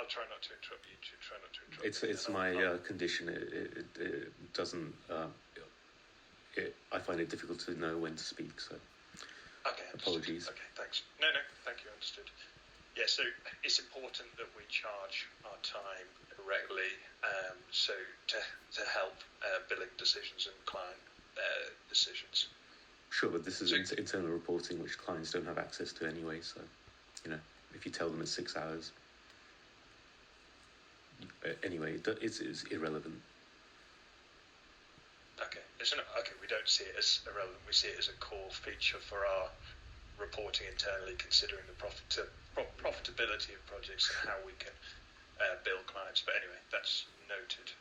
I'll try not to interrupt you. Try not to interrupt. It's my condition. It doesn't. I find it difficult to know when to speak. So. Okay. Apologies. Okay. Thanks. No. Thank you. Understood. Yeah. So it's important that we charge our time regularly, so to help billing decisions and client decisions. Sure, but this is internal reporting which clients don't have access to anyway. So, if you tell them it's 6 hours, anyway, it's irrelevant. Okay, we don't see it as irrelevant. We see it as a core feature for our reporting internally, considering the profitability of projects and how we can bill clients. But anyway, that's noted.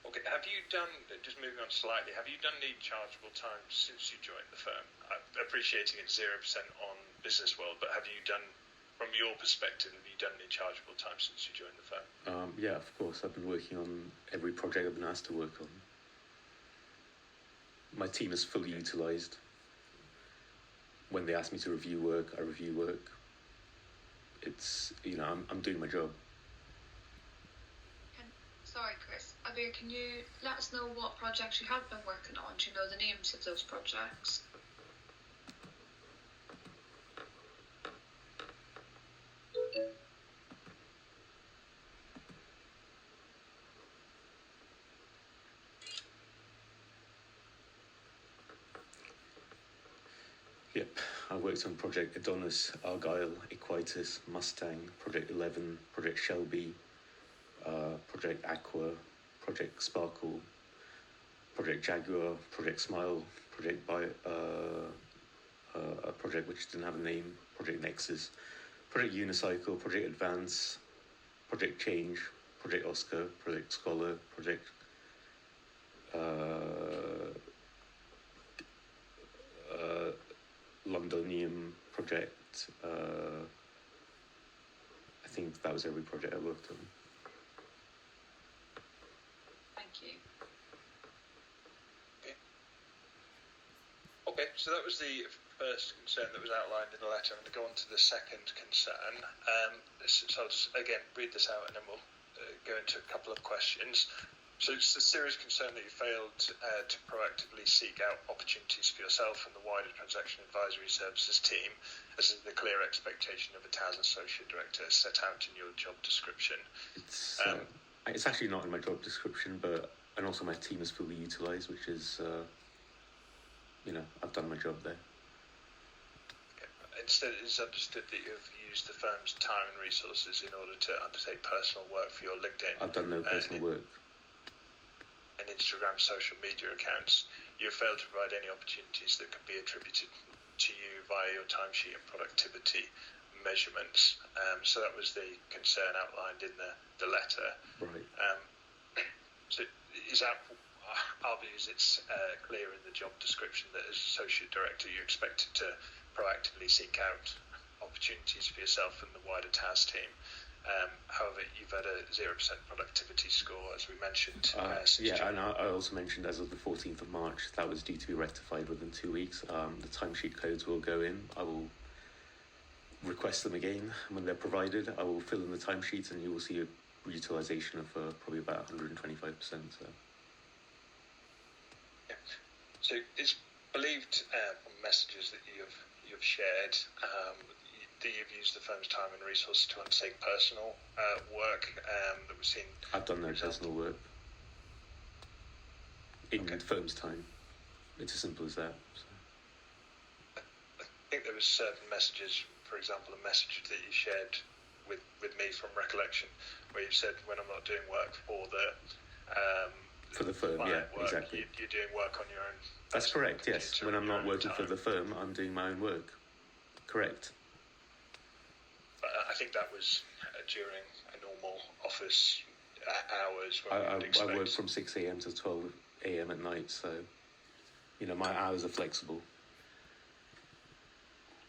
Okay, have you done, just moving on slightly, have you done any chargeable time since you joined the firm? I'm appreciating it's 0% on Business World, but have you done, from your perspective, have you done any chargeable time since you joined the firm? Yeah, of course. I've been working on every project I've been asked to work on. My team is fully utilised. When they ask me to review work, I review work. It's, I'm doing my job. Sorry, Chris. Abir, can you let us know what projects you have been working on? Do you know the names of those projects? Yep, I worked on Project Adonis, Argyle, Equitus, Mustang, Project 11, Project Shelby, Project Aqua, Project Sparkle, Project Jaguar, Project Smile, a project which didn't have a name, Project Nexus, Project Unicycle, Project Advance, Project Change, Project Oscar, Project Scholar, Project Londonium project. I think that was every project I worked on. Thank you. Okay, so that was the first concern that was outlined in the letter. I'm going to go on to the second concern. So I'll just, again, read this out and then we'll go into a couple of questions. So it's a serious concern that you failed to proactively seek out opportunities for yourself and the wider transaction advisory services team, as is the clear expectation of a TAS associate director set out in your job description. It's actually not in my job description, and also my team is fully utilised, which is, I've done my job there. Okay. Instead, it's understood that you've used the firm's time and resources in order to undertake personal work for your LinkedIn. I've done no personal work. And Instagram social media accounts. You have failed to provide any opportunities that could be attributed to you via your timesheet and productivity measurements. So that was the concern outlined in the letter. Right. So is that, our view is it's clear in the job description that as associate director you're expected to proactively seek out opportunities for yourself and the wider TAS team. However, you've had a 0% productivity score, as we mentioned. And I also mentioned as of the 14th of March, that was due to be rectified within 2 weeks. The timesheet codes will go in. I will request them again. When they're provided, I will fill in the timesheets and you will see a utilisation of probably about 125%. So it's believed from messages that you've shared that you've used the firm's time and resources to undertake personal work that we've seen. I've done no personal work in the firm's time. It's as simple as that. So. I think there was certain messages, for example, a message that you shared with me from recollection, where you said, when I'm not doing work for the firm, yeah, exactly. You're doing work on your own. That's correct, yes. When I'm not working for the firm, I'm doing my own work. Correct. I think that was during a normal office hours. I work from 6 a.m. to 12 a.m. at night, so, my hours are flexible.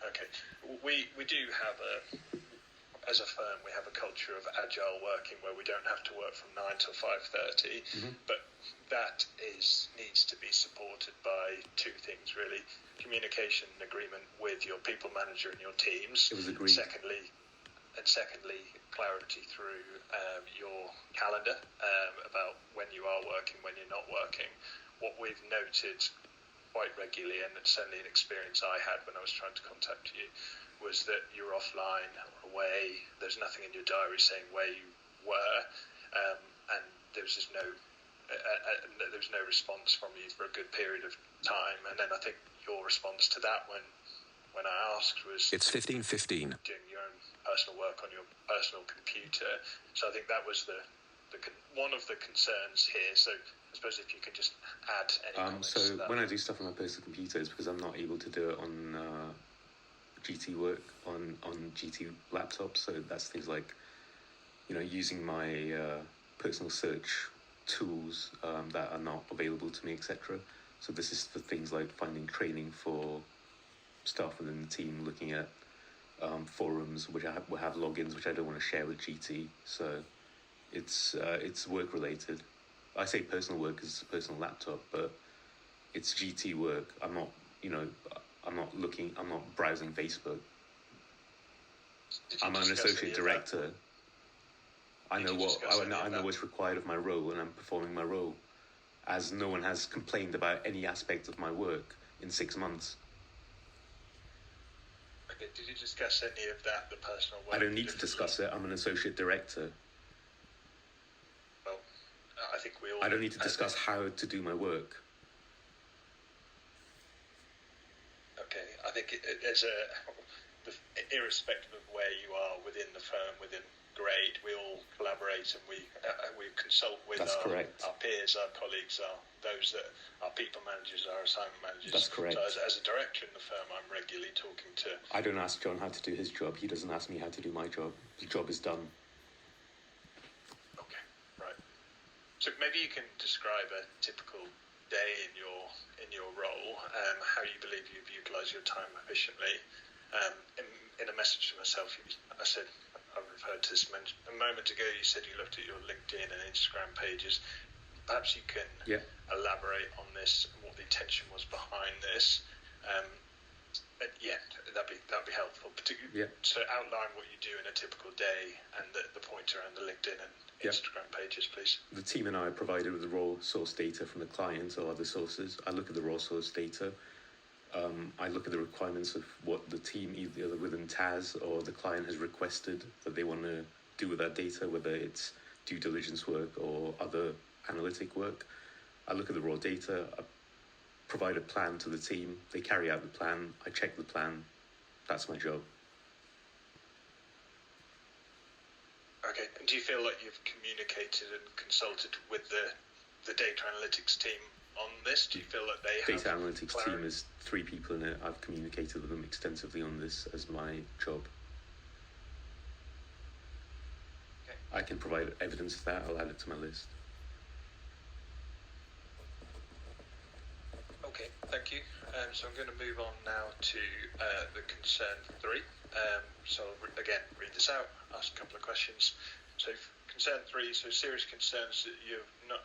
Okay. We do have as a firm, we have a culture of agile working where we don't have to work from 9 till 5:30, but that needs to be supported by two things, really. Communication and agreement with your people manager and your teams. It was agreed. Secondly, and secondly, clarity through your calendar about when you are working, when you're not working. What we've noted quite regularly, and it's certainly an experience I had when I was trying to contact you, was that you're offline or away. There's nothing in your diary saying where you were, and there was just no response from you for a good period of time. And then I think your response to that when I asked was, it's 15:15. Doing your own personal work on your personal computer. So I think that was one of the concerns here. So I suppose if you could just add any comments to that. When I do stuff on my personal computer, it's because I'm not able to do it on GT work on GT laptops. So that's things like, using my personal search tools that are not available to me, etc. So this is for things like finding training for staff within the team, looking at forums which will have logins which I don't want to share with GT. So it's work related. I say personal work because it's a personal laptop, but it's GT work. I'm not browsing Facebook. I'm an associate director. I know what's required of my role, and I'm performing my role, as no one has complained about any aspect of my work in 6 months. Okay, did you discuss any of that, the personal work? I don't need to discuss it. I'm an associate director. Well, I think we all... I don't need to discuss how to do my work. Okay, I think irrespective of where you are within the firm, within grade, we all collaborate and we consult with our peers, our colleagues, those that are people managers, our assignment managers. That's correct. So as a director in the firm, I'm regularly talking to... I don't ask John how to do his job. He doesn't ask me how to do my job. The job is done. Okay, right. So maybe you can describe a typical day in your role, how you believe you've utilised your time efficiently. In a message to myself, I said, I referred to this a moment ago, you said you looked at your LinkedIn and Instagram pages. Perhaps you can elaborate on this and what the intention was behind this. That'd be helpful. Particularly, so outline what you do in a typical day and the point around the LinkedIn and Instagram pages, please. The team and I are provided with the raw source data from the client or other sources. I look at the raw source data. I look at the requirements of what the team, either within TAS or the client, has requested that they want to do with that data, whether it's due diligence work or other analytic work. I look at the raw data, I provide a plan to the team, they carry out the plan, I check the plan. That's my job. Okay, and do you feel like you've communicated and consulted with the data analytics team on this? Do you feel that they have... Data analytics team is 3 people in it. I've communicated with them extensively on this as my job. Okay. I can provide evidence of that. I'll add it to my list. Okay, thank you. So I'm going to move on now to the concern 3. So I'll again read this out, ask a couple of questions. So concern 3, so serious concerns that you've not...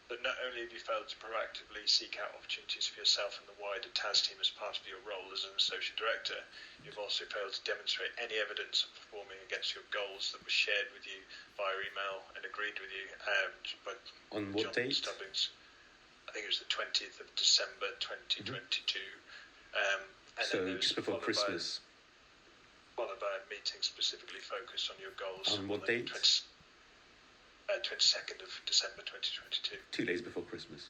But not only have you failed to proactively seek out opportunities for yourself and the wider TAS team as part of your role as an associate director, you've also failed to demonstrate any evidence of performing against your goals that were shared with you via email and agreed with you by On what John date? Stubbings. I think it was the 20th of December 2022. And so then just before Christmas. Followed by a meeting specifically focused on your goals. On what date? 22nd of December 2022. 2 days before Christmas.